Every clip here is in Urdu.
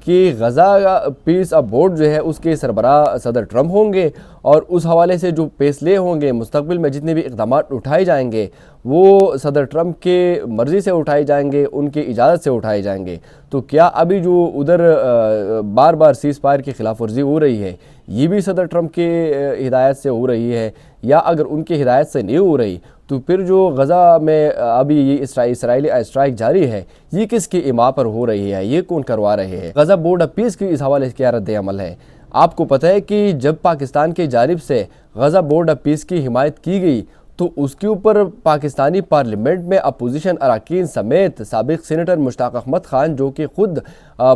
کہ غزہ پیس بورڈ جو ہے اس کے سربراہ صدر ٹرمپ ہوں گے، اور اس حوالے سے جو فیصلے ہوں گے مستقبل میں جتنے بھی اقدامات اٹھائے جائیں گے وہ صدر ٹرمپ کے مرضی سے اٹھائے جائیں گے، ان کی اجازت سے اٹھائے جائیں گے۔ تو کیا ابھی جو ادھر بار بار سیز فائر کی خلاف ورزی ہو رہی ہے یہ بھی صدر ٹرمپ کی ہدایت سے ہو رہی ہے، یا اگر ان کی ہدایت سے نہیں ہو رہی تو پھر جو غزہ میں ابھی یہ اسرائیلی اسٹرائک جاری ہے یہ کس کی اما پر ہو رہی ہے، یہ کون کروا رہے ہیں؟ غزہ بورڈ آف پیس کی اس حوالے سے کیا رد عمل ہے؟ آپ کو پتہ ہے کہ جب پاکستان کی جانب سے غزہ بورڈ آف پیس کی حمایت کی گئی تو اس کے اوپر پاکستانی پارلیمنٹ میں اپوزیشن اراکین سمیت سابق سینیٹر مشتاق احمد خان جو کہ خود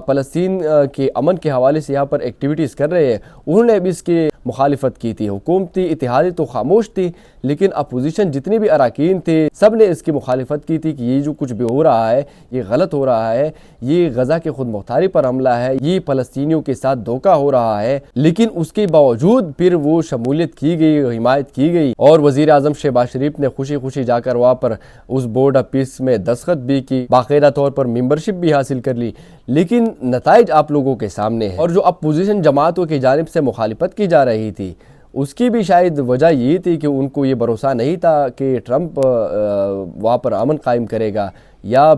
فلسطین کے امن کے حوالے سے یہاں پر ایکٹیویٹیز کر رہے ہیں، انہوں نے بھی اس کی مخالفت کی تھی۔ حکومتی اتحادی تو خاموش تھی، لیکن اپوزیشن جتنی بھی اراکین تھے سب نے اس کی مخالفت کی تھی کہ یہ جو کچھ بھی ہو رہا ہے یہ غلط ہو رہا ہے، یہ غزہ کے خود مختاری پر حملہ ہے، یہ فلسطینیوں کے ساتھ دھوکہ ہو رہا ہے۔ لیکن اس کے باوجود پھر وہ شمولیت کی گئی، حمایت کی گئی، اور وزیر اعظم شہباز شریف نے خوشی خوشی جا کر وہاں پر اس بورڈ آف پیس میں دستخط بھی کی، باقاعدہ طور پر ممبرشپ بھی حاصل کر لی۔ لیکن نتائج آپ لوگوں کے سامنے ہیں، اور جو اپوزیشن جماعتوں کی جانب سے مخالفت کی جا رہی تھی اس کی بھی شاید وجہ یہ تھی کہ ان کو یہ بھروسہ نہیں تھا کہ ٹرمپ وہاں پر امن قائم کرے گا، یا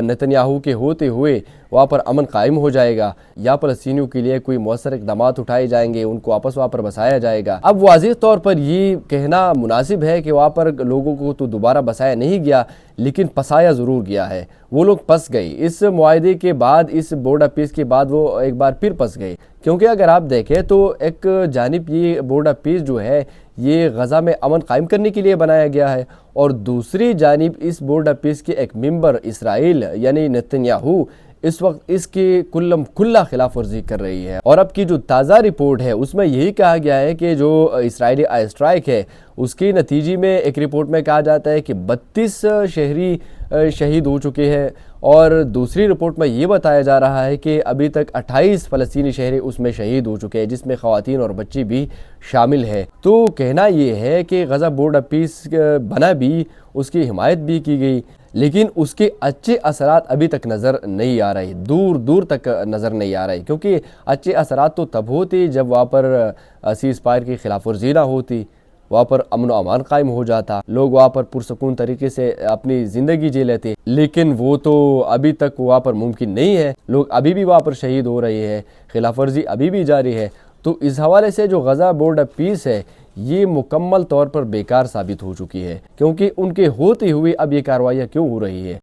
نتنیاہو کے ہوتے ہوئے وہاں پر امن قائم ہو جائے گا، یا فلسطینیوں کے لیے کوئی مؤثر اقدامات اٹھائے جائیں گے، ان کو واپس وہاں پر بسایا جائے گا۔ اب واضح طور پر یہ کہنا مناسب ہے کہ وہاں پر لوگوں کو تو دوبارہ بسایا نہیں گیا لیکن پسایا ضرور گیا ہے، وہ لوگ پس گئے اس معاہدے کے بعد، اس بورڈ آف پیس کے بعد وہ ایک بار پھر پس گئے۔ کیونکہ اگر آپ دیکھیں تو ایک جانب یہ بورڈ آف پیس جو ہے یہ غزہ میں امن قائم کرنے کے لیے بنایا گیا ہے، اور دوسری جانب اس بورڈ آف پیس کے ایک ممبر اسرائیل یعنی نتنیاہو اس وقت اس کی کلم کھلا خلاف ورزی کر رہی ہے۔ اور اب کی جو تازہ رپورٹ ہے اس میں یہی کہا گیا ہے کہ جو اسرائیلی اسٹرائک ہے اس کے نتیجے میں ایک رپورٹ میں کہا جاتا ہے کہ 32 شہری شہید ہو چکے ہیں، اور دوسری رپورٹ میں یہ بتایا جا رہا ہے کہ ابھی تک 28 فلسطینی شہری اس میں شہید ہو چکے ہیں، جس میں خواتین اور بچی بھی شامل ہے۔ تو کہنا یہ ہے کہ غزہ بورڈ آف پیس بنا بھی، اس کی حمایت بھی کی گئی، لیکن اس کے اچھے اثرات ابھی تک نظر نہیں آ رہے، دور دور تک نظر نہیں آ رہے، کیونکہ اچھے اثرات تو تب ہوتے جب وہاں پر سیز فائر کی خلاف ورزی نہ ہوتی، وہاں پر امن و امان قائم ہو جاتا، لوگ وہاں پر پرسکون طریقے سے اپنی زندگی جی لیتے، لیکن وہ تو ابھی تک وہاں پر ممکن نہیں ہے، لوگ ابھی بھی وہاں پر شہید ہو رہے ہیں، خلاف ورزی ابھی بھی جاری ہے۔ تو اس حوالے سے جو غزہ بورڈ آف پیس ہے یہ مکمل طور پر بیکار ثابت ہو چکی ہے، کیونکہ ان کے ہوتے ہوئے اب یہ کارروائیاں کیوں ہو رہی ہے؟